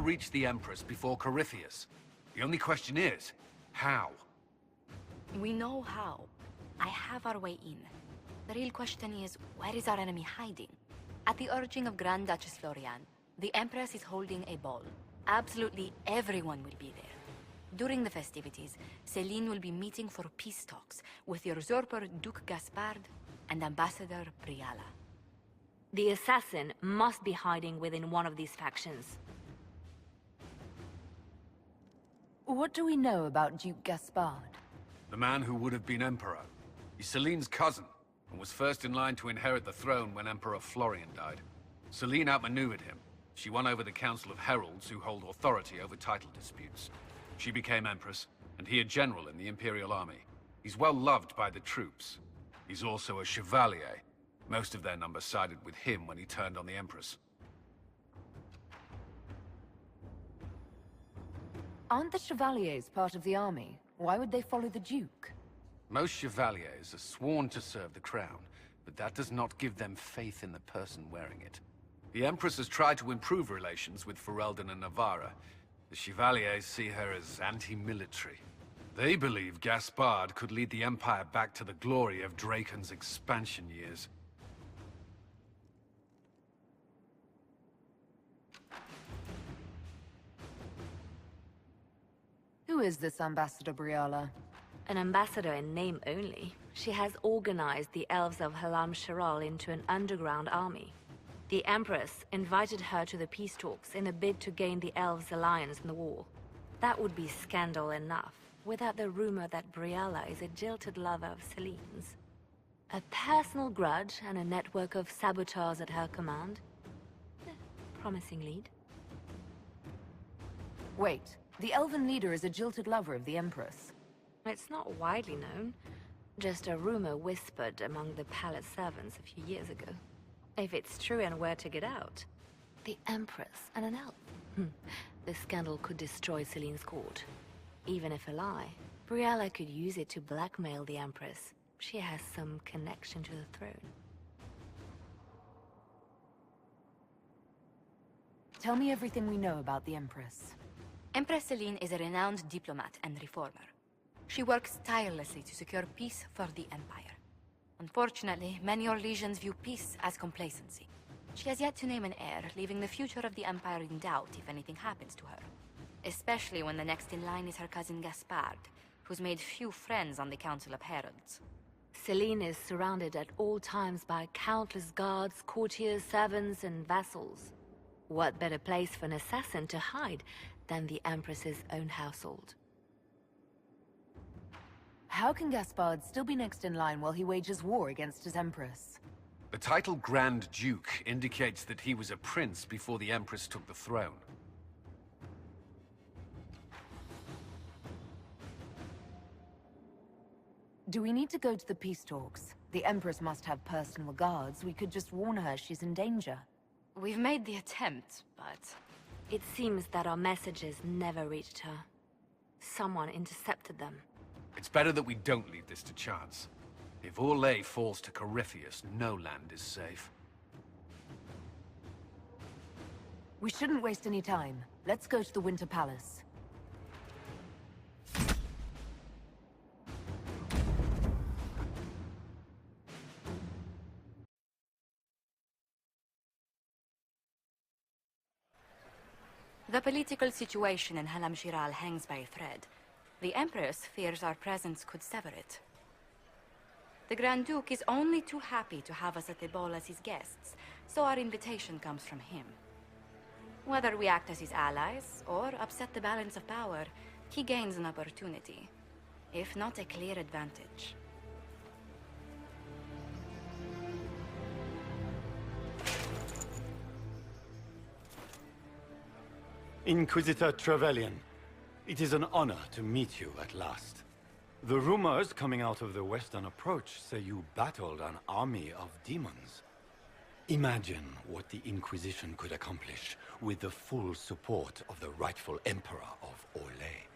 reach the Empress before Corypheus. The only question is, how? We know how. I have our way in. The real question is, where is our enemy hiding? At the urging of Grand Duchess Florian, the Empress is holding a ball. Absolutely everyone will be there. During the festivities, Celine will be meeting for peace talks with the usurper Duke Gaspard and Ambassador Briala. The assassin must be hiding within one of these factions. What do we know about Duke Gaspard? The man who would have been Emperor. He's Celine's cousin, and was first in line to inherit the throne when Emperor Florian died. Celine outmaneuvered him. She won over the Council of Heralds, who hold authority over title disputes. She became Empress, and he a general in the Imperial Army. He's well loved by the troops. He's also a Chevalier. Most of their number sided with him when he turned on the Empress. Aren't the Chevaliers part of the army? Why would they follow the Duke? Most Chevaliers are sworn to serve the crown, but that does not give them faith in the person wearing it. The Empress has tried to improve relations with Ferelden and Navarra. The Chevaliers see her as anti-military. They believe Gaspard could lead the Empire back to the glory of Draken's expansion years. Who is this Ambassador Briala? An ambassador in name only. She has organized the elves of Halam Sharal into an underground army. The Empress invited her to the peace talks in a bid to gain the elves' alliance in the war. That would be scandal enough, without the rumor that Briala is a jilted lover of Celine's. A personal grudge and a network of saboteurs at her command. Promising lead. Wait, the elven leader is a jilted lover of the Empress. It's not widely known. Just a rumor whispered among the palace servants a few years ago. If it's true and were to get out, the Empress and an elf. The scandal could destroy Celine's court. Even if a lie, Briala could use it to blackmail the Empress. She has some connection to the throne. Tell me everything we know about the Empress. Empress Celine is a renowned diplomat and reformer. She works tirelessly to secure peace for the Empire. Unfortunately, many Orlesians view peace as complacency. She has yet to name an heir, leaving the future of the Empire in doubt if anything happens to her. Especially when the next in line is her cousin Gaspard, who's made few friends on the Council of Heralds. Celine is surrounded at all times by countless guards, courtiers, servants, and vassals. What better place for an assassin to hide than the Empress's own household? How can Gaspard still be next in line while he wages war against his Empress? The title Grand Duke indicates that he was a prince before the Empress took the throne. Do we need to go to the peace talks? The Empress must have personal guards. We could just warn her she's in danger. We've made the attempt, but... It seems that our messages never reached her. Someone intercepted them. It's better that we don't leave this to chance. If Orlais falls to Corypheus, no land is safe. We shouldn't waste any time. Let's go to the Winter Palace. The political situation in Halam Shiral hangs by a thread. The Empress fears our presence could sever it. The Grand Duke is only too happy to have us at the ball as his guests, so our invitation comes from him. Whether we act as his allies, or upset the balance of power, he gains an opportunity, if not a clear advantage. Inquisitor Trevelyan, it is an honor to meet you at last. The rumors coming out of the Western Approach say you battled an army of demons. Imagine what the Inquisition could accomplish with the full support of the rightful Emperor of Orlais.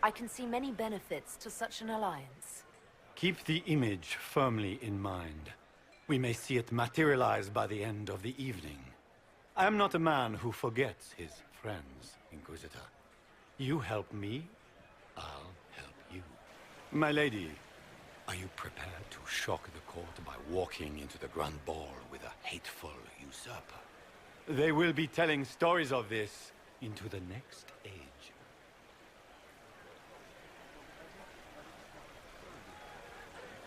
I can see many benefits to such an alliance. Keep the image firmly in mind. We may see it materialize by the end of the evening. I am not a man who forgets his friends, Inquisitor. You help me, I'll help you. My lady, are you prepared to shock the court by walking into the Grand Ball with a hateful usurper? They will be telling stories of this into the next age.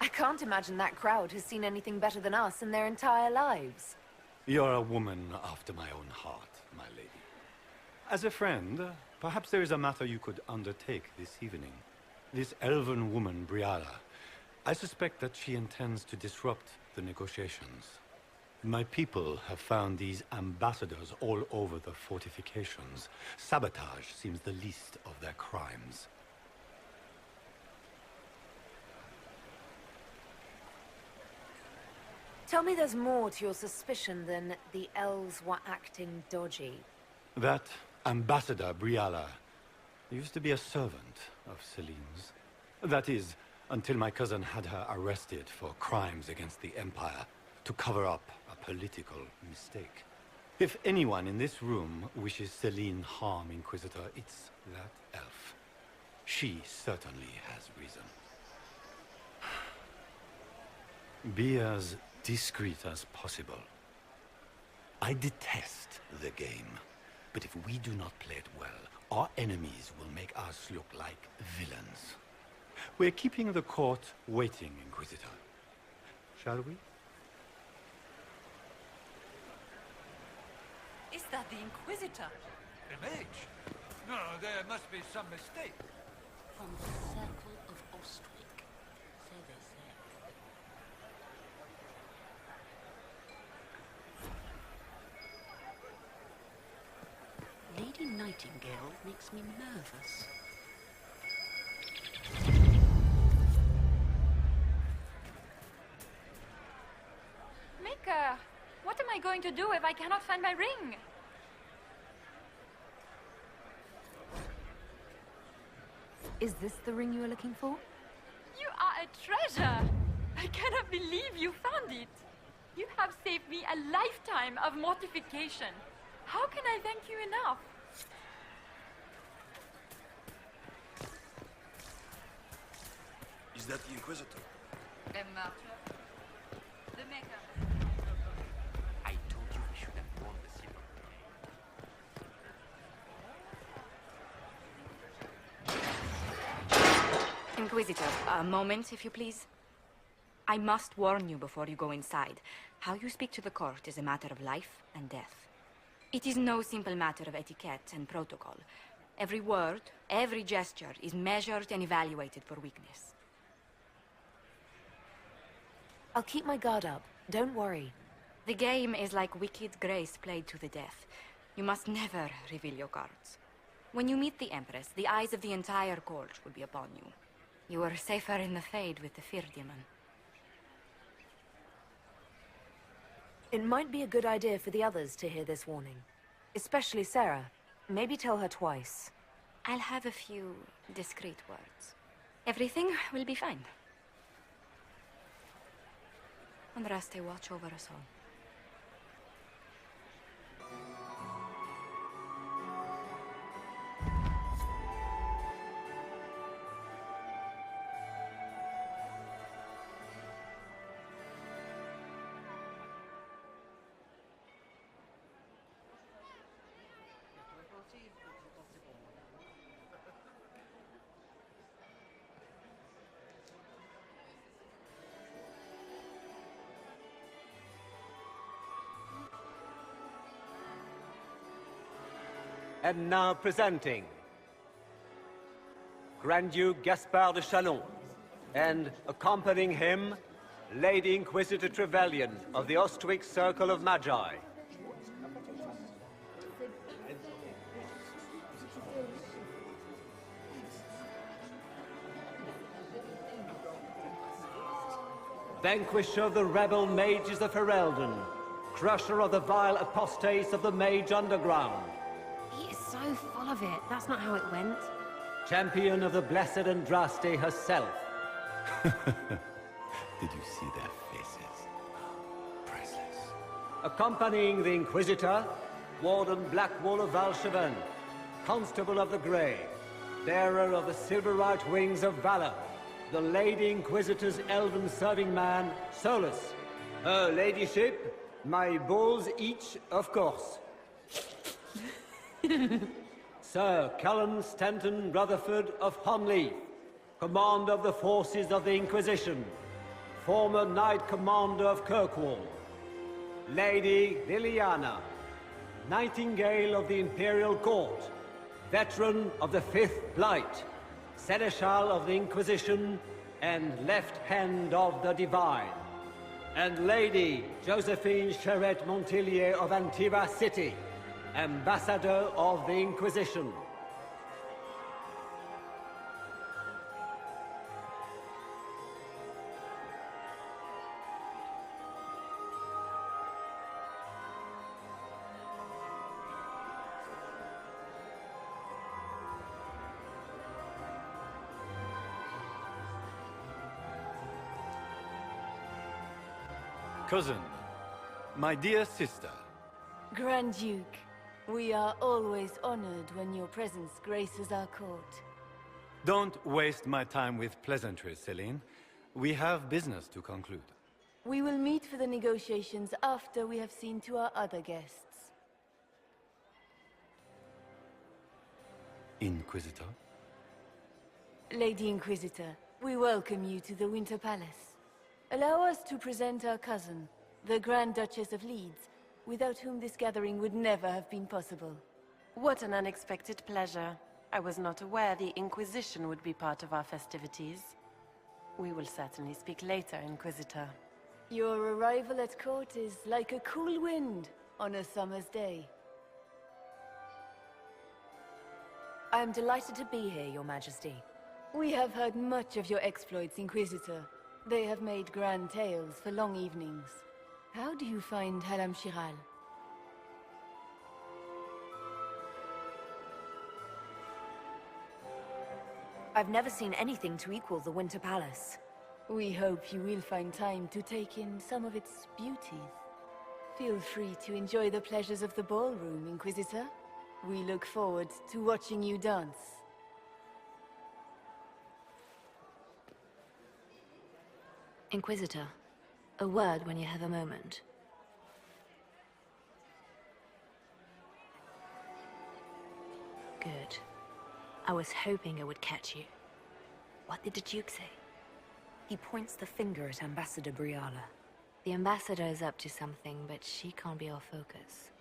I can't imagine that crowd has seen anything better than us in their entire lives. You're a woman after my own heart, my lady. As a friend, perhaps there is a matter you could undertake this evening. This elven woman, Briala, I suspect that she intends to disrupt the negotiations. My people have found these ambassadors all over the fortifications. Sabotage seems the least of their crimes. Tell me there's more to your suspicion than the elves were acting dodgy. That Ambassador Briala used to be a servant of Celine's. That is, until my cousin had her arrested for crimes against the Empire to cover up a political mistake. If anyone in this room wishes Celine harm, Inquisitor, it's that elf. She certainly has reason. Be as discreet as possible. I detest the game, but if we do not play it well, our enemies will make us look like villains. We're keeping the court waiting, Inquisitor. Shall we? Is that the Inquisitor? A mage? No, there must be some mistake. From the Circle of Ostwick, so they say. Lady Nightingale makes me nervous. Mika, what am I going to do if I cannot find my ring? Is this the ring you were looking for? You are a treasure! I cannot believe you found it! You have saved me a lifetime of mortification. How can I thank you enough? Is that the Inquisitor? The Maker. I told you we should have worn the silver. Inquisitor, a moment, if you please. I must warn you before you go inside. How you speak to the court is a matter of life and death. It is no simple matter of etiquette and protocol. Every word, every gesture is measured and evaluated for weakness. I'll keep my guard up. Don't worry. The game is like wicked grace played to the death. You must never reveal your cards. When you meet the Empress, the eyes of the entire court will be upon you. You are safer in the Fade with the Fear Demon. It might be a good idea for the others to hear this warning. Especially Sarah. Maybe tell her twice. I'll have a few discreet words. Everything will be fine. Andraste, watch over us all. And now presenting Grand Duke Gaspard de Chalon, and accompanying him, Lady Inquisitor Trevelyan of the Ostwick Circle of Magi. Vanquisher of the rebel mages of Ferelden, crusher of the vile apostates of the Mage Underground. He is so full of it. That's not how it went. Champion of the Blessed Andraste herself. Did you see their faces? Accompanying the Inquisitor, Warden Blackwall of Valcheven, Constable of the Grey, bearer of the Silverite Wings of Valor, the Lady Inquisitor's elven serving man, Solus. Her ladyship, my bulls each, of course. Sir Cullen Stanton Rutherford of Honleith, Commander of the Forces of the Inquisition, former Knight Commander of Kirkwall. Lady Liliana, Nightingale of the Imperial Court, veteran of the Fifth Blight, Seneschal of the Inquisition, and Left Hand of the Divine. And Lady Josephine Charette Montillier of Antiva City, Ambassador of the Inquisition. Cousin, my dear sister. Grand Duke, we are always honored when your presence graces our court. Don't waste my time with pleasantries, Celine. We have business to conclude. We will meet for the negotiations after we have seen to our other guests. Inquisitor? Lady Inquisitor, we welcome you to the Winter Palace. Allow us to present our cousin, the Grand Duchess of Leeds, without whom this gathering would never have been possible. What an unexpected pleasure. I was not aware the Inquisition would be part of our festivities. We will certainly speak later, Inquisitor. Your arrival at court is like a cool wind on a summer's day. I am delighted to be here, Your Majesty. We have heard much of your exploits, Inquisitor. They have made grand tales for long evenings. How do you find Halam Shiral? I've never seen anything to equal the Winter Palace. We hope you will find time to take in some of its beauties. Feel free to enjoy the pleasures of the ballroom, Inquisitor. We look forward to watching you dance. Inquisitor, a word when you have a moment. Good. I was hoping I would catch you. What did the Duke say? He points the finger at Ambassador Briala. The Ambassador is up to something, but she can't be our focus.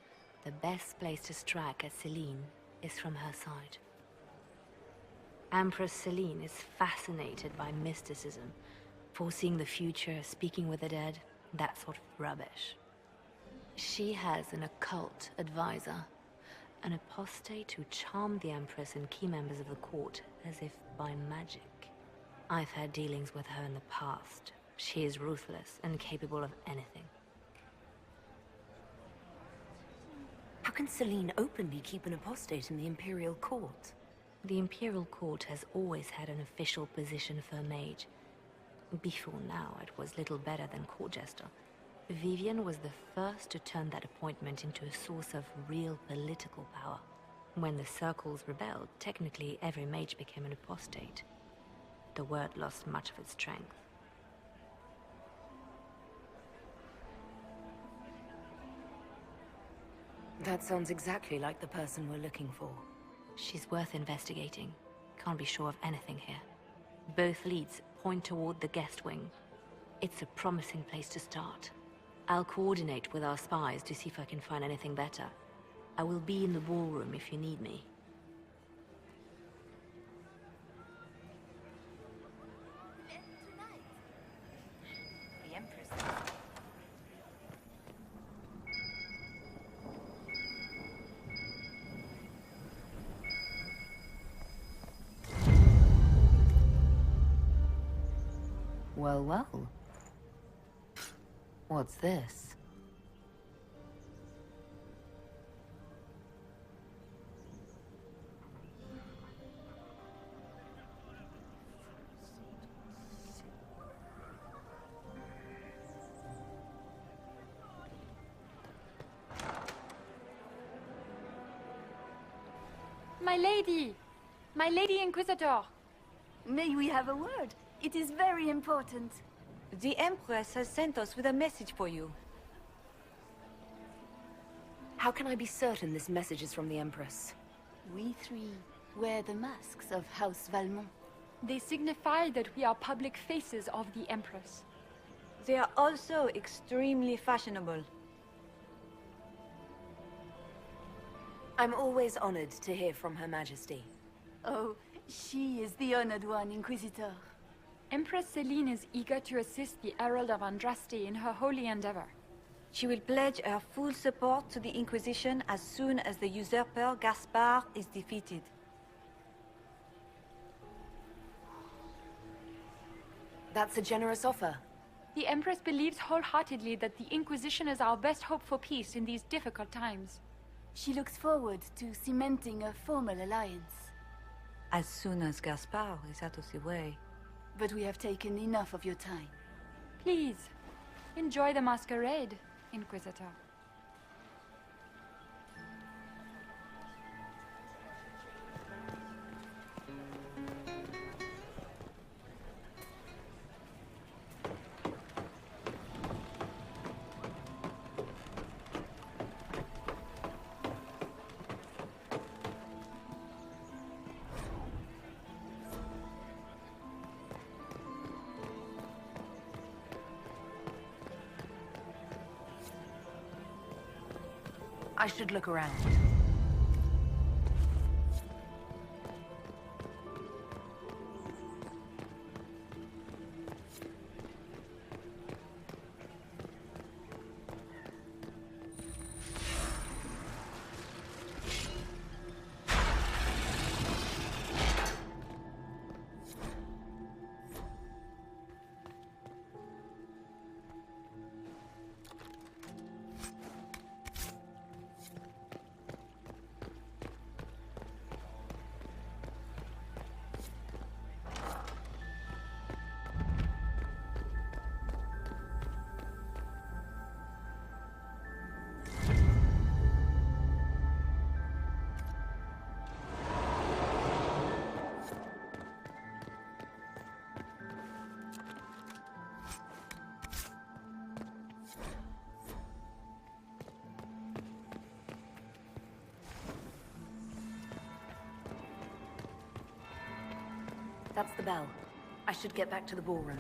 The best place to strike at Celine is from her side. Empress Celine is fascinated by mysticism, foreseeing the future, speaking with the dead, that sort of rubbish. She has an occult advisor, an apostate who charmed the Empress and key members of the court as if by magic. I've had dealings with her in the past. She is ruthless and capable of anything. How can Celine openly keep an apostate in the Imperial Court? The Imperial Court has always had an official position for a mage. Before now, it was little better than court jester. Vivian was the first to turn that appointment into a source of real political power. When the circles rebelled, technically every mage became an apostate. The word lost much of its strength. That sounds exactly like the person we're looking for. She's worth investigating. Can't be sure of anything here. Both leads point toward the guest wing. It's a promising place to start. I'll coordinate with our spies to see if I can find anything better. I will be in the ballroom if you need me. The Empress. Well, well. What's this? My lady! My lady Inquisitor! May we have a word? It is very important. The Empress has sent us with a message for you. How can I be certain this message is from the Empress? We three wear the masks of House Valmont. They signify that we are public faces of the Empress. They are also extremely fashionable. I'm always honored to hear from Her Majesty. Oh, she is the honored one, Inquisitor. Empress Celine is eager to assist the Herald of Andraste in her holy endeavor. She will pledge her full support to the Inquisition as soon as the usurper Gaspard is defeated. That's a generous offer. The Empress believes wholeheartedly that the Inquisition is our best hope for peace in these difficult times. She looks forward to cementing a formal alliance. As soon as Gaspard is out of the way. But we have taken enough of your time. Please, enjoy the masquerade, Inquisitor. I should look around. That's the bell. I should get back to the ballroom.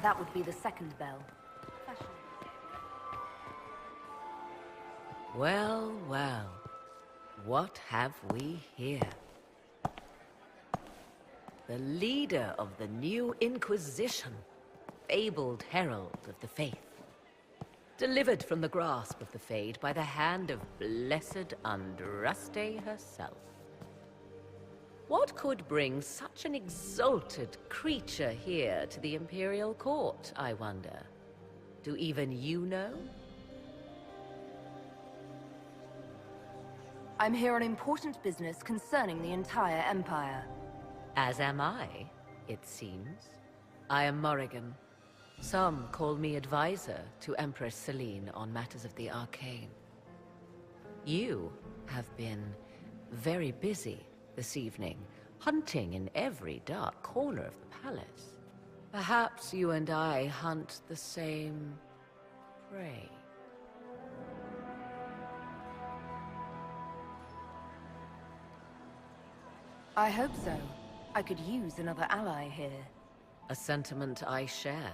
That would be the second bell. Well, well. What have we here? The leader of the new Inquisition, fabled herald of the faith. Delivered from the grasp of the Fade by the hand of blessed Andraste herself. What could bring such an exalted creature here to the Imperial Court, I wonder? Do even you know? I'm here on important business concerning the entire Empire. As am I, it seems. I am Morrigan. Some call me advisor to Empress Celine on matters of the arcane. You have been very busy this evening, hunting in every dark corner of the palace. Perhaps you and I hunt the same prey. I hope so. I could use another ally here. A sentiment I share,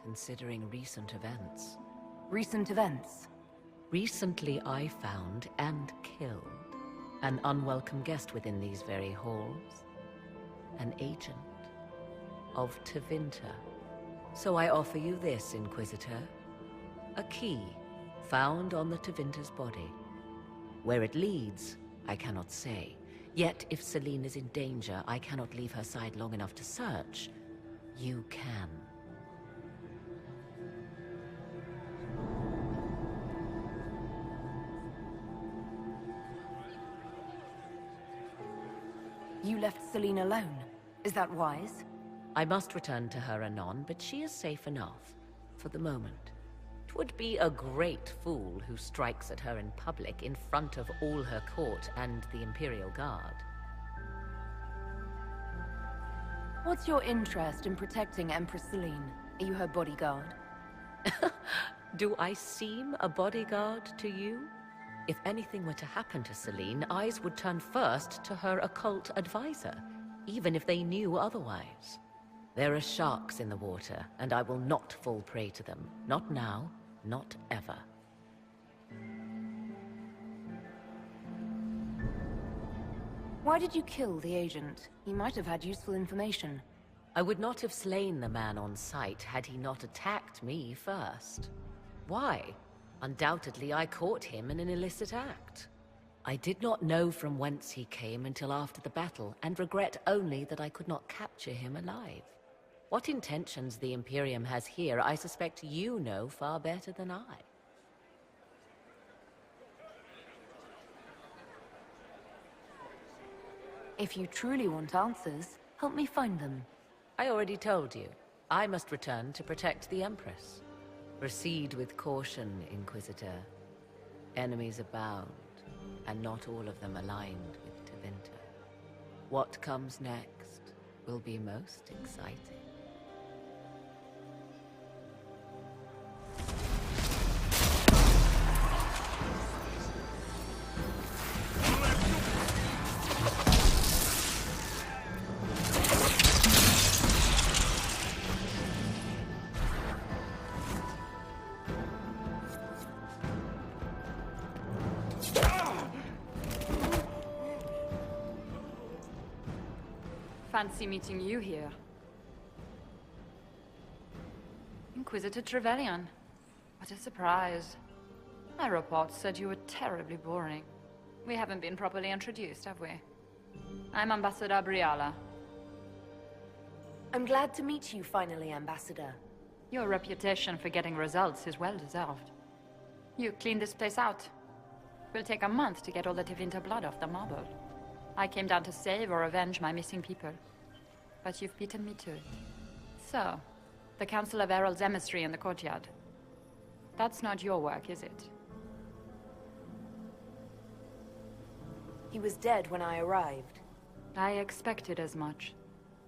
considering recent events. Recent events? Recently I found and killed An unwelcome guest within these very halls. An agent of Tevinter. So I offer you this, Inquisitor. A key found on the Tevinter's body. Where it leads, I cannot say. Yet, if Selene is in danger, I cannot leave her side long enough to search. You can. You left Selene alone. Is that wise? I must return to her anon, but she is safe enough. For the moment. 'Twould be a great fool who strikes at her in public in front of all her court and the Imperial Guard. What's your interest in protecting Empress Selene? Are you her bodyguard? Do I seem a bodyguard to you? If anything were to happen to Selene, eyes would turn first to her occult advisor, even if they knew otherwise. There are sharks in the water, and I will not fall prey to them. Not now, not ever. Why did you kill the agent? He might have had useful information. I would not have slain the man on sight had he not attacked me first. Why? Undoubtedly, I caught him in an illicit act. I did not know from whence he came until after the battle, and regret only that I could not capture him alive. What intentions the Imperium has here, I suspect you know far better than I. If you truly want answers, help me find them. I already told you. I must return to protect the Empress. Proceed with caution, Inquisitor. Enemies abound, and not all of them aligned with Tevinter. What comes next will be most exciting. Fancy meeting you here. Inquisitor Trevelyan. What a surprise. My reports said you were terribly boring. We haven't been properly introduced, have we? I'm Ambassador Briala. I'm glad to meet you finally, Ambassador. Your reputation for getting results is well deserved. You cleaned this place out. Will take a month to get all the Tevinter blood off the marble. I came down to save or avenge my missing people. But you've beaten me to it. So, the Council of Herald's emissary in the courtyard. That's not your work, is it? He was dead when I arrived. I expected as much.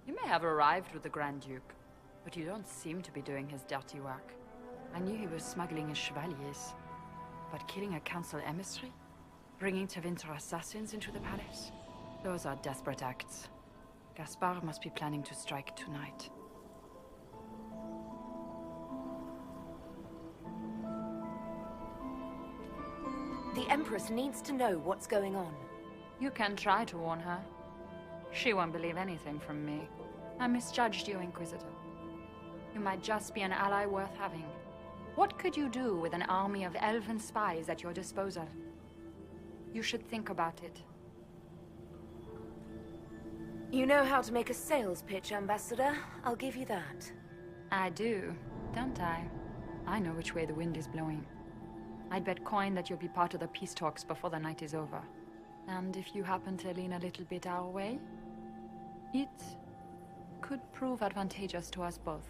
You may have arrived with the Grand Duke, but you don't seem to be doing his dirty work. I knew he was smuggling his chevaliers. But killing a Council emissary? Bringing Tevinter assassins into the palace? Those are desperate acts. Gaspard must be planning to strike tonight. The Empress needs to know what's going on. You can try to warn her. She won't believe anything from me. I misjudged you, Inquisitor. You might just be an ally worth having. What could you do with an army of elven spies at your disposal? You should think about it. You know how to make a sales pitch, Ambassador. I'll give you that. I do, don't I? I know which way the wind is blowing. I'd bet coin that you'll be part of the peace talks before the night is over. And if you happen to lean a little bit our way, it could prove advantageous to us both.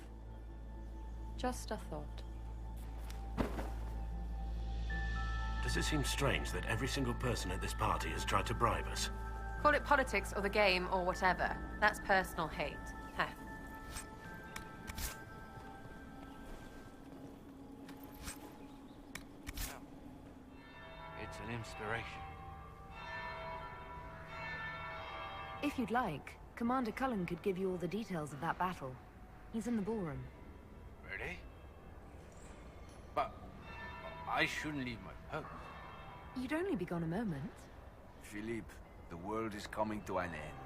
Just a thought. Does it seem strange that every single person at this party has tried to bribe us? Call it politics or the game or whatever. That's personal hate. Huh. It's an inspiration. If you'd like, Commander Cullen could give you all the details of that battle. He's in the ballroom. Really? But I shouldn't leave my post. You'd only be gone a moment. Philippe. The world is coming to an end.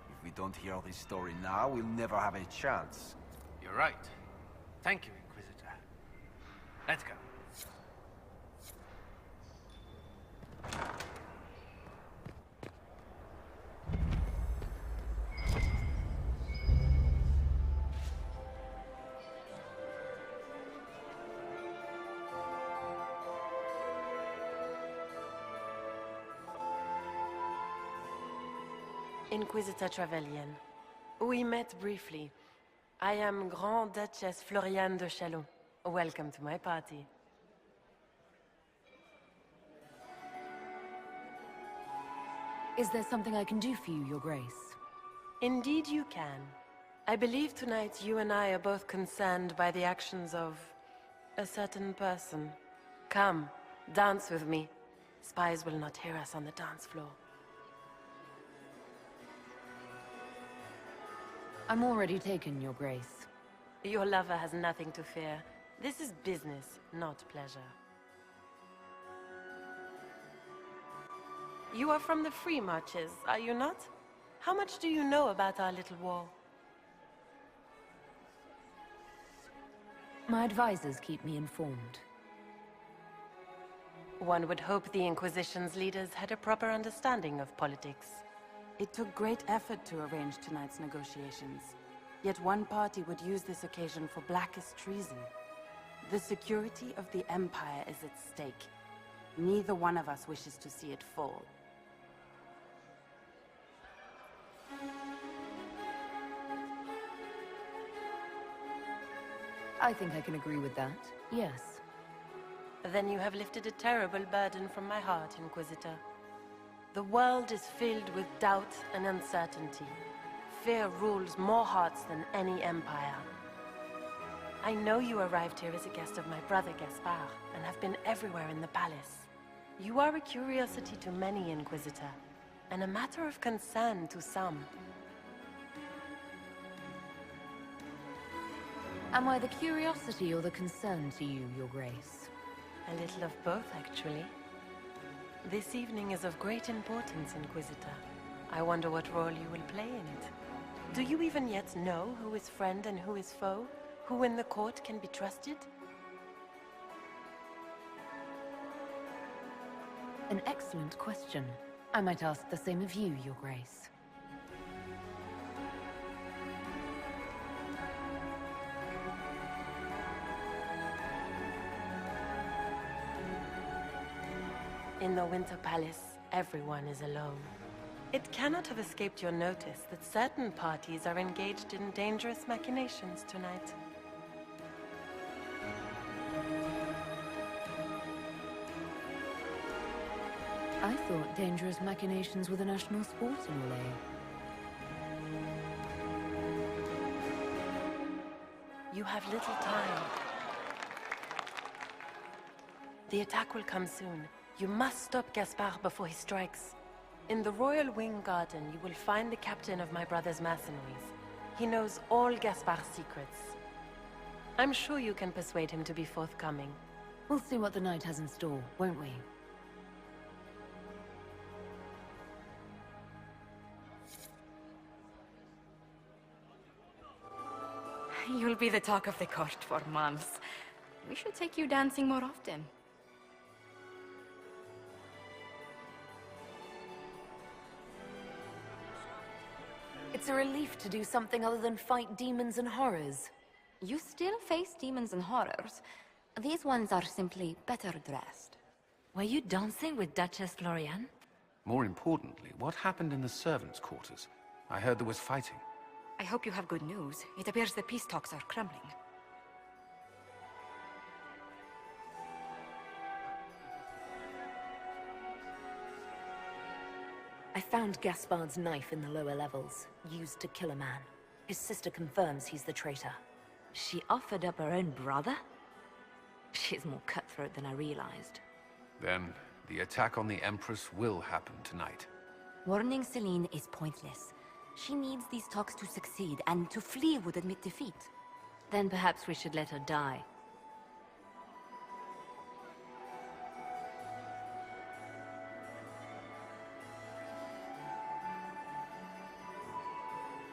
If we don't hear this story now, we'll never have a chance. You're right. Thank you, Inquisitor. Let's go. Inquisitor Trevelyan. We met briefly. I am Grand Duchess Floriane de Chalon. Welcome to my party. Is there something I can do for you, Your Grace? Indeed you can. I believe tonight you and I are both concerned by the actions of a certain person. Come, dance with me. Spies will not hear us on the dance floor. I'm already taken, Your Grace. Your lover has nothing to fear. This is business, not pleasure. You are from the Free Marches, are you not? How much do you know about our little war? My advisors keep me informed. One would hope the Inquisition's leaders had a proper understanding of politics. It took great effort to arrange tonight's negotiations. Yet one party would use this occasion for blackest treason. The security of the Empire is at stake. Neither one of us wishes to see it fall. I think I can agree with that, yes. Then you have lifted a terrible burden from my heart, Inquisitor. The world is filled with doubt and uncertainty. Fear rules more hearts than any empire. I know you arrived here as a guest of my brother Gaspard, and have been everywhere in the palace. You are a curiosity to many, Inquisitor, and a matter of concern to some. Am I the curiosity or the concern to you, Your Grace? A little of both, actually. This evening is of great importance, Inquisitor. I wonder what role you will play in it. Do you even yet know who is friend and who is foe? Who in the court can be trusted? An excellent question. I might ask the same of you, Your Grace. In the Winter Palace, everyone is alone. It cannot have escaped your notice that certain parties are engaged in dangerous machinations tonight. I thought dangerous machinations were the national sport in Orlais. You have little time. The attack will come soon. You must stop Gaspard before he strikes. In the Royal Wing Garden, you will find the captain of my brother's mercenaries. He knows all Gaspard's secrets. I'm sure you can persuade him to be forthcoming. We'll see what the night has in store, won't we? You'll be the talk of the court for months. We should take you dancing more often. It's a relief to do something other than fight demons and horrors. You still face demons and horrors. These ones are simply better dressed. Were you dancing with Duchess Floriane? More importantly, what happened in the servants' quarters? I heard there was fighting. I hope you have good news. It appears the peace talks are crumbling. I found Gaspard's knife in the lower levels, used to kill a man. His sister confirms he's the traitor. She offered up her own brother? She's more cutthroat than I realized. Then, the attack on the Empress will happen tonight. Warning Celine is pointless. She needs these talks to succeed, and to flee would admit defeat. Then perhaps we should let her die.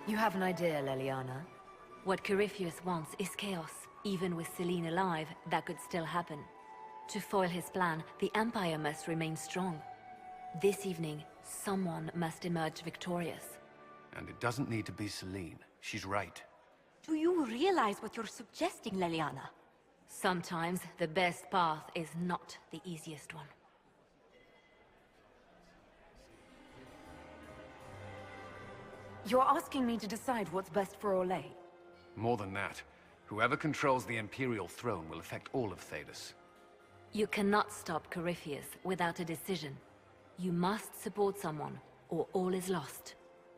You have an idea, Leliana? What Corypheus wants is chaos. Even with Celine alive, that could still happen. To foil his plan, the Empire must remain strong. This evening, someone must emerge victorious. And it doesn't need to be Celine. She's right. Do you realize what you're suggesting, Leliana? Sometimes the best path is not the easiest one. You're asking me to decide what's best for Orlais? More than that, whoever controls the Imperial throne will affect all of Thedas. You cannot stop Corypheus without a decision. You must support someone, or all is lost.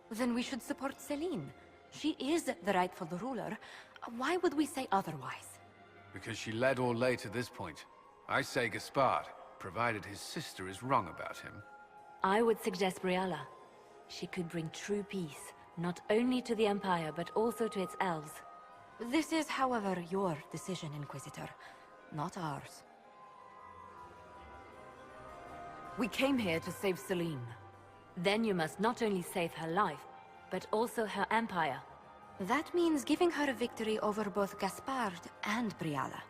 Then we should support Celine. She is the rightful ruler. Why would we say otherwise? Because she led Orlais to this point. I say Gaspard, provided his sister is wrong about him. I would suggest Briala. She could bring true peace, not only to the Empire, but also to its elves. This is, however, your decision, Inquisitor, not ours. We came here to save Celine. Then you must not only save her life, but also her empire. That means giving her a victory over both Gaspard and Briala.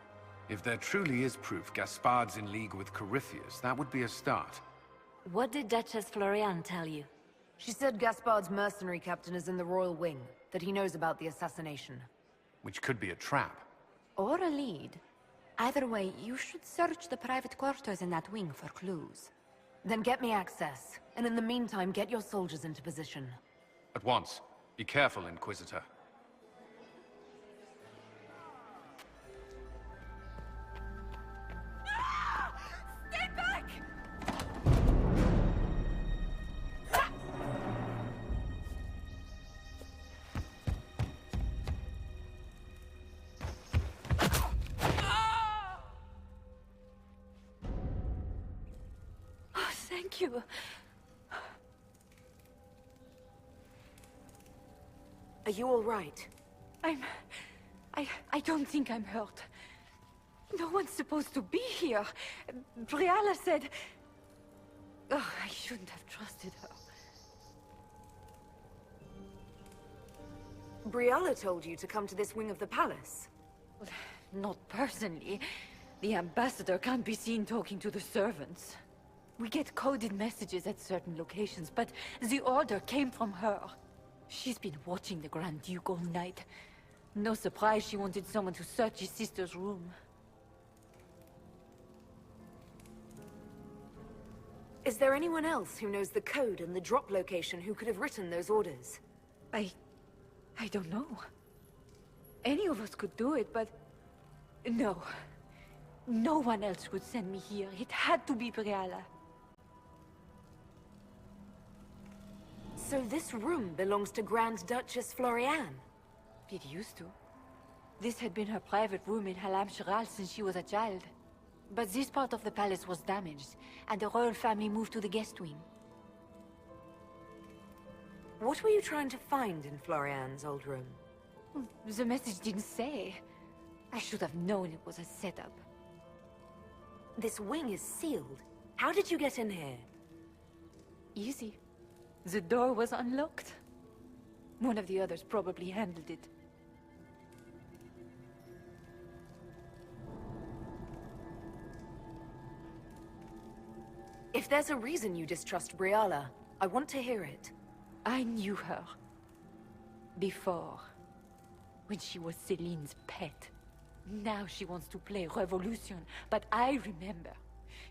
If there truly is proof Gaspard's in league with Corypheus, that would be a start. What did Duchess Floriane tell you? She said Gaspard's mercenary captain is in the Royal Wing, that he knows about the assassination. Which could be a trap. Or a lead. Either way, you should search the private quarters in that wing for clues. Then get me access, and in the meantime, get your soldiers into position. At once. Be careful, Inquisitor. Stay back! Oh, thank you. Are you all right? I don't think I'm hurt. No one's supposed to be here. Briala said... Oh, I shouldn't have trusted her. Briala told you to come to this wing of the palace? Not personally. The ambassador can't be seen talking to the servants. We get coded messages at certain locations, but the order came from her. She's been watching the Grand Duke all night. No surprise she wanted someone to search his sister's room. Is there anyone else who knows the code and the drop location who could have written those orders? I don't know. Any of us could do it, but... No. No one else would send me here. It had to be Briala. So this room belongs to Grand Duchess Floriane? It used to. This had been her private room in Halam Shiral since she was a child. But this part of the palace was damaged, and the royal family moved to the guest wing. What were you trying to find in Floriane's old room? The message didn't say. I should have known it was a setup. This wing is sealed. How did you get in here? Easy. The door was unlocked. One of the others probably handled it. If there's a reason you distrust Briala, I want to hear it. I knew her. Before. When she was Celine's pet. Now she wants to play Revolution, but I remember.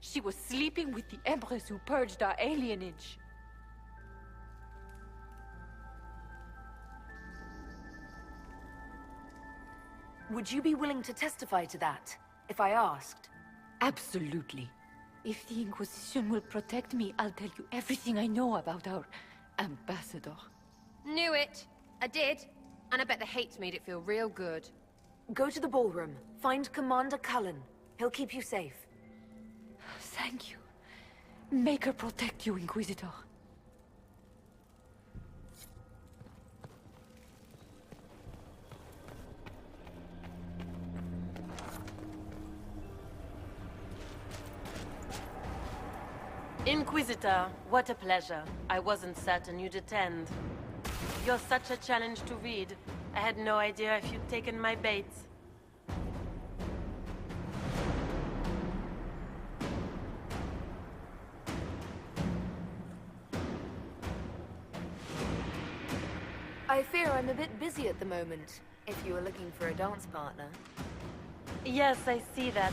She was sleeping with the Empress who purged our alienage. Would you be willing to testify to that, if I asked? Absolutely. If the Inquisition will protect me, I'll tell you everything I know about our ambassador. Knew it. I did. And I bet the hates made it feel real good. Go to the ballroom. Find Commander Cullen. He'll keep you safe. Thank you. Make her protect you, Inquisitor. Inquisitor, what a pleasure. I wasn't certain you'd attend. You're such a challenge to read. I had no idea if you'd taken my bait. I fear I'm a bit busy at the moment, if you were looking for a dance partner. Yes, I see that.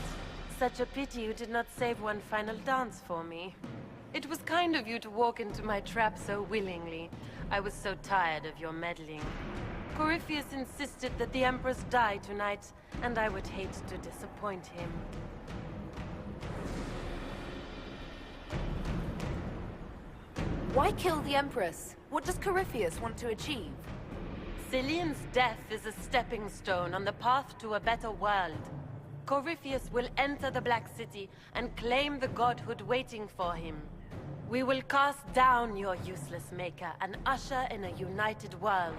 Such a pity you did not save one final dance for me. It was kind of you to walk into my trap so willingly. I was so tired of your meddling. Corypheus insisted that the Empress die tonight, and I would hate to disappoint him. Why kill the Empress? What does Corypheus want to achieve? Celine's death is a stepping stone on the path to a better world. Corypheus will enter the Black City and claim the godhood waiting for him. We will cast down your useless maker and usher in a united world,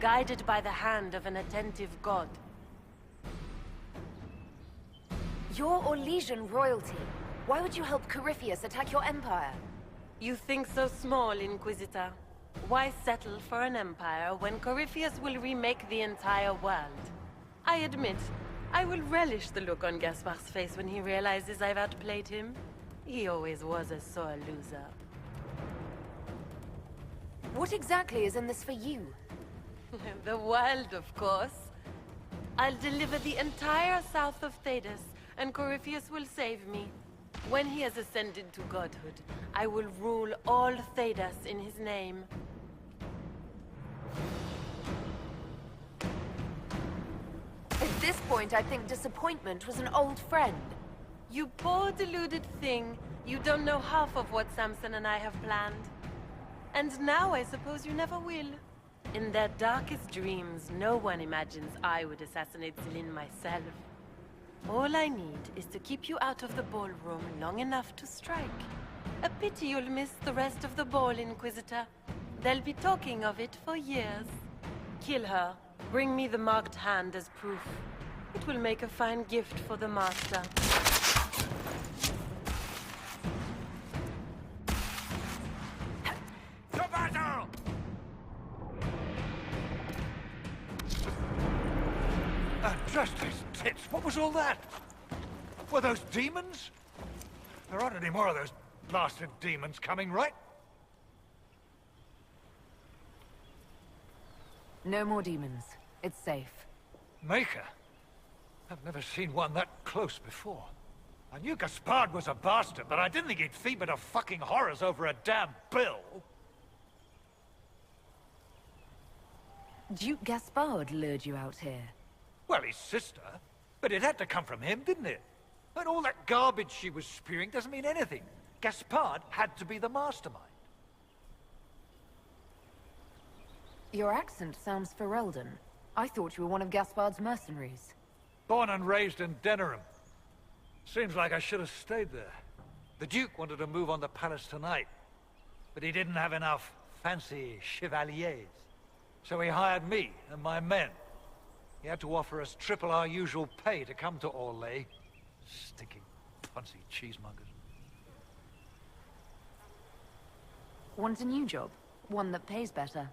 guided by the hand of an attentive god. You're Orlesian royalty. Why would you help Corypheus attack your empire? You think so small, Inquisitor. Why settle for an empire when Corypheus will remake the entire world? I admit, I will relish the look on Gaspar's face when he realizes I've outplayed him. He always was a sore loser. What exactly is in this for you? The world, of course. I'll deliver the entire south of Thedas, and Corypheus will save me. When he has ascended to godhood, I will rule all Thedas in his name. At this point, I think disappointment was an old friend. You poor deluded thing. You don't know half of what Samson and I have planned. And now I suppose you never will. In their darkest dreams, no one imagines I would assassinate Celine myself. All I need is to keep you out of the ballroom long enough to strike. A pity you'll miss the rest of the ball, Inquisitor. They'll be talking of it for years. Kill her. Bring me the marked hand as proof. It will make a fine gift for the Master. To battle! Justice tits, what was all that? Were those demons? There aren't any more of those blasted demons coming, right? No more demons. It's safe. Maker? I've never seen one that close before. I knew Gaspard was a bastard, but I didn't think he'd feed me to fucking horrors over a damn bill. Duke Gaspard lured you out here. Well, his sister. But it had to come from him, didn't it? And all that garbage she was spewing doesn't mean anything. Gaspard had to be the mastermind. Your accent sounds Ferelden. I thought you were one of Gaspard's mercenaries. Born and raised in Denerim. Seems like I should have stayed there. The Duke wanted to move on the palace tonight, but he didn't have enough fancy chevaliers. So he hired me and my men. He had to offer us triple our usual pay to come to Orlais. Stinking, punsy cheesemongers. Want a new job? One that pays better.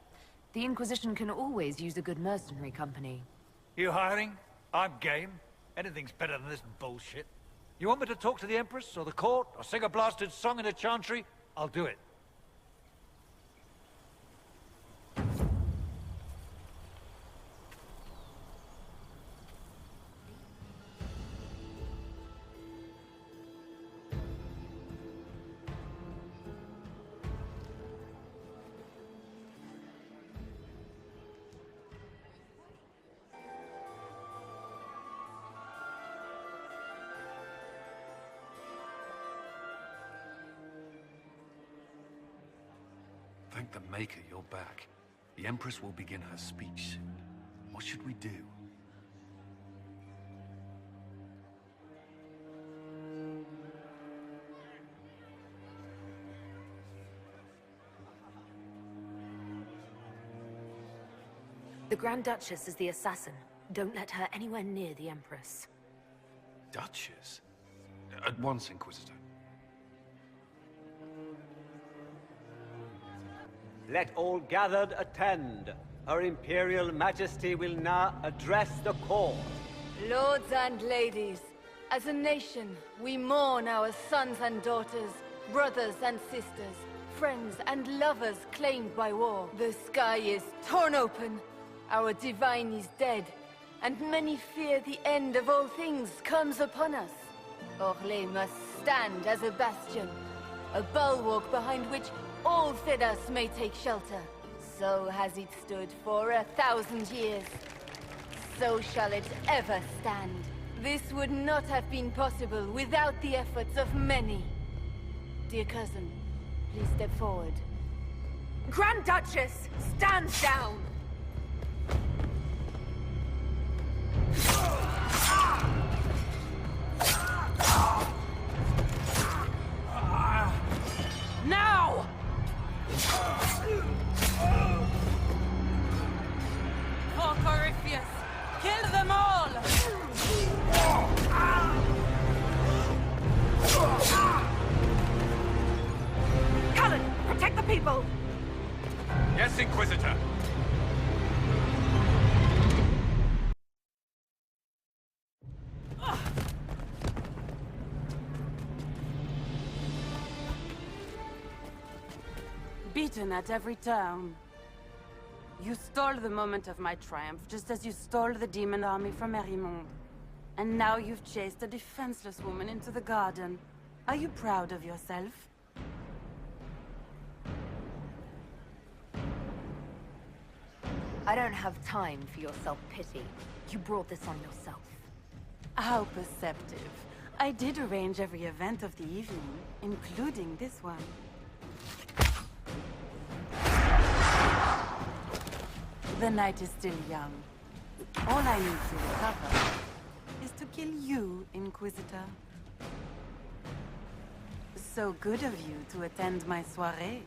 The Inquisition can always use a good mercenary company. You hiring? I'm game. Anything's better than this bullshit. You want me to talk to the Empress, or the court, or sing a blasted song in a chantry? I'll do it. Thank the Maker you're back. The Empress will begin her speech soon. What should we do? The Grand Duchess is the assassin. Don't let her anywhere near the Empress. Duchess? At once, Inquisitor. Let all gathered attend. Her Imperial Majesty will now address the court. Lords and ladies, as a nation, we mourn our sons and daughters, brothers and sisters, friends and lovers claimed by war. The sky is torn open, our divine is dead, and many fear the end of all things comes upon us. Orlais must stand as a bastion, a bulwark behind which all Thedas may take shelter. So has it stood for 1,000 years. So shall it ever stand. This would not have been possible without the efforts of many. Dear cousin, please step forward. Grand Duchess, stand down! Now! For Corypheus, kill them all! Cullen, protect the people! Yes, Inquisitor. Beaten at every turn. You stole the moment of my triumph, just as you stole the demon army from Merimond. And now you've chased a defenseless woman into the garden. Are you proud of yourself? I don't have time for your self-pity. You brought this on yourself. How perceptive. I did arrange every event of the evening, including this one. The night is still young. All I need to recover is to kill you, Inquisitor. So good of you to attend my soirée.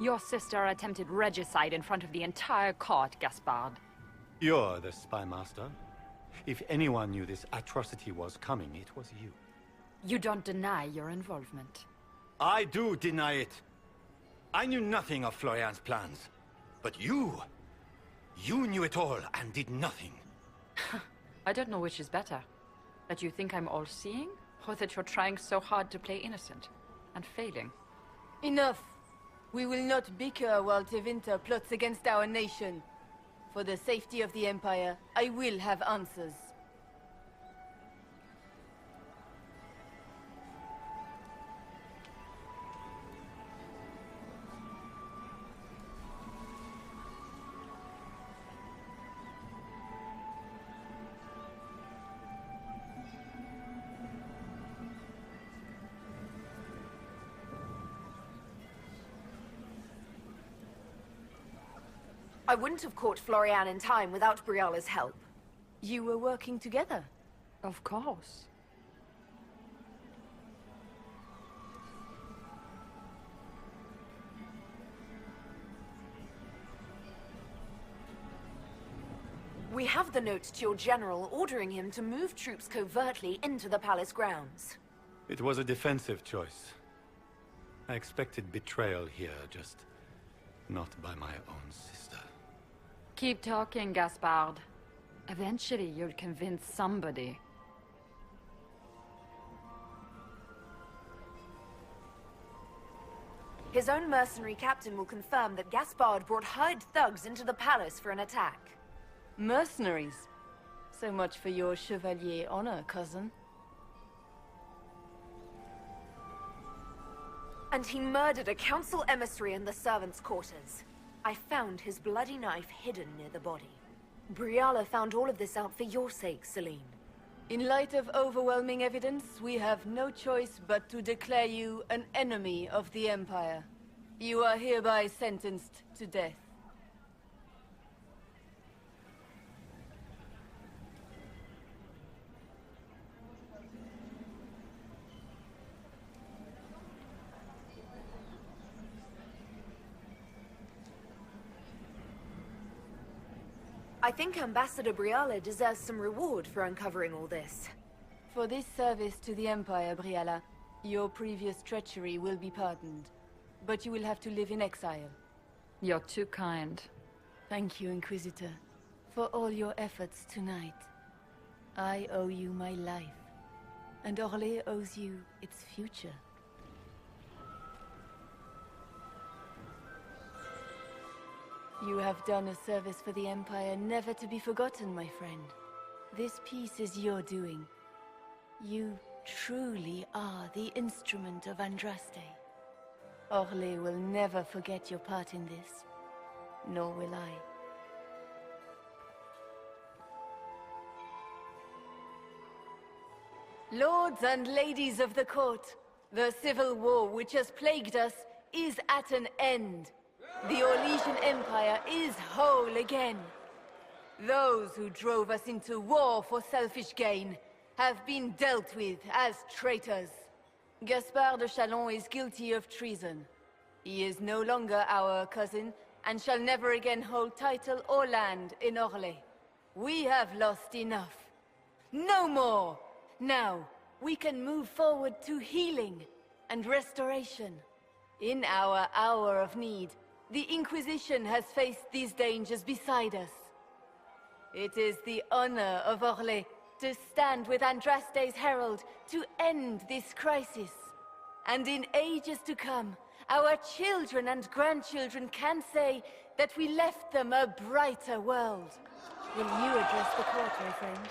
Your sister attempted regicide in front of the entire court, Gaspard. You're the spy master. If anyone knew this atrocity was coming, it was you. You don't deny your involvement. I do deny it. I knew nothing of Florian's plans. But you knew it all and did nothing. I don't know which is better. That you think I'm all-seeing, or that you're trying so hard to play innocent, and failing. Enough! We will not bicker while Tevinter plots against our nation. For the safety of the Empire, I will have answers. I wouldn't have caught Florian in time without Briala's help. You were working together? Of course. We have the note to your general ordering him to move troops covertly into the palace grounds. It was a defensive choice. I expected betrayal here, just not by my own sister. Keep talking, Gaspard. Eventually, you'll convince somebody. His own mercenary captain will confirm that Gaspard brought hired thugs into the palace for an attack. Mercenaries? So much for your chevalier honor, cousin. And he murdered a council emissary in the servants' quarters. I found his bloody knife hidden near the body. Briala found all of this out for your sake, Celine. In light of overwhelming evidence, we have no choice but to declare you an enemy of the Empire. You are hereby sentenced to death. I think Ambassador Briala deserves some reward for uncovering all this. For this service to the Empire, Briala, your previous treachery will be pardoned. But you will have to live in exile. You're too kind. Thank you, Inquisitor, for all your efforts tonight. I owe you my life, and Orlais owes you its future. You have done a service for the Empire never to be forgotten, my friend. This piece is your doing. You truly are the instrument of Andraste. Orlais will never forget your part in this, nor will I. Lords and ladies of the court, the civil war which has plagued us is at an end. The Orlesian Empire is whole again. Those who drove us into war for selfish gain have been dealt with as traitors. Gaspard de Chalon is guilty of treason. He is no longer our cousin, and shall never again hold title or land in Orlais. We have lost enough. No more! Now, we can move forward to healing and restoration. In our hour of need, the Inquisition has faced these dangers beside us. It is the honor of Orlais to stand with Andraste's herald to end this crisis. And in ages to come, our children and grandchildren can say that we left them a brighter world. Will you address the court, my friend?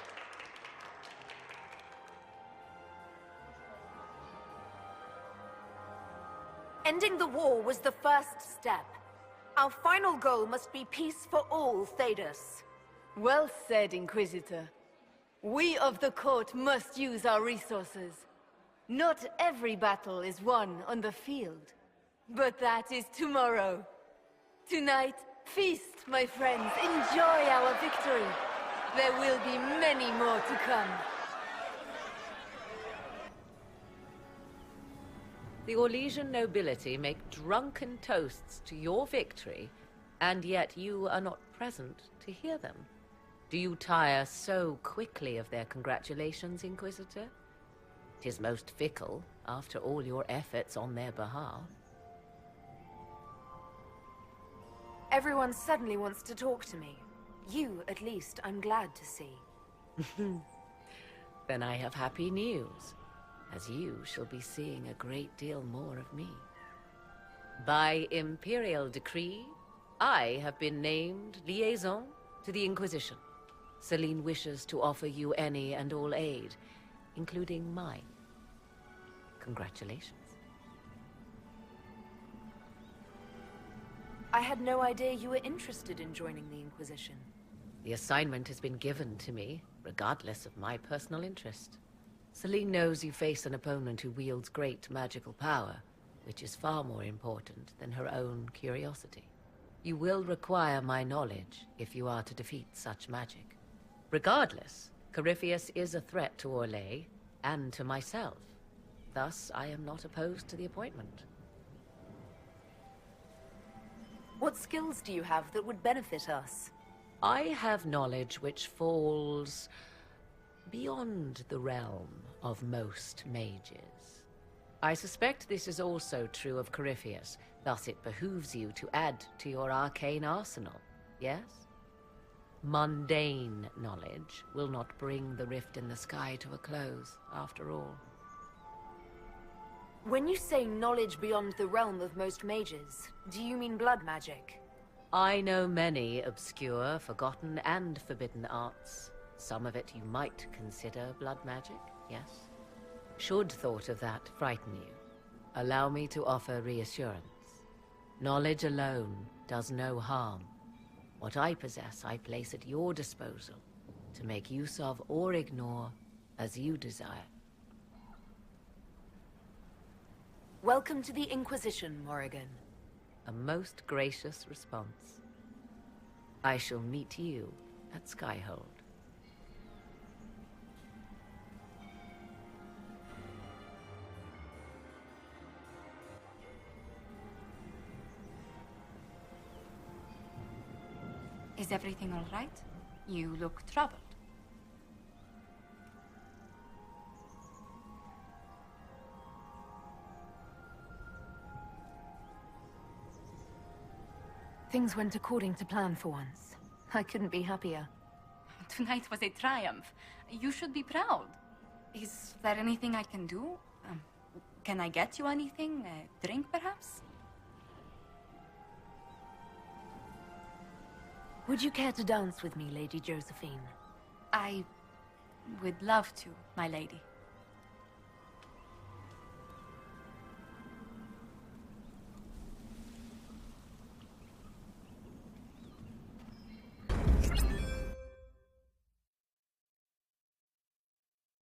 Ending the war was the first step. Our final goal must be peace for all, Thedas. Well said, Inquisitor. We of the court must use our resources. Not every battle is won on the field. But that is tomorrow. Tonight, feast, my friends. Enjoy our victory. There will be many more to come. The Orlesian nobility make drunken toasts to your victory, and yet you are not present to hear them. Do you tire so quickly of their congratulations, Inquisitor? 'Tis most fickle, after all your efforts on their behalf. Everyone suddenly wants to talk to me. You, at least, I'm glad to see. Then I have happy news, as you shall be seeing a great deal more of me. By Imperial decree, I have been named liaison to the Inquisition. Celine wishes to offer you any and all aid, including mine. Congratulations. I had no idea you were interested in joining the Inquisition. The assignment has been given to me, regardless of my personal interest. Celine knows you face an opponent who wields great magical power, which is far more important than her own curiosity. You will require my knowledge if you are to defeat such magic. Regardless, Corypheus is a threat to Orlais and to myself. Thus, I am not opposed to the appointment. What skills do you have that would benefit us? I have knowledge which falls beyond the realm of most mages. I suspect this is also true of Corypheus, thus it behooves you to add to your arcane arsenal, yes? Mundane knowledge will not bring the rift in the sky to a close, after all. When you say knowledge beyond the realm of most mages, do you mean blood magic? I know many obscure, forgotten, and forbidden arts. Some of it you might consider blood magic, yes? Should thought of that frighten you, allow me to offer reassurance. Knowledge alone does no harm. What I possess, I place at your disposal to make use of or ignore As you desire. Welcome to the Inquisition, Morrigan. A most gracious response. I shall meet you at Skyhold. Is everything all right? You look troubled. Things went according to plan for once. I couldn't be happier. Tonight was a triumph. You should be proud. Is there anything I can do? Can I get you anything? A drink, perhaps? Would you care to dance with me, Lady Josephine? I would love to, my lady.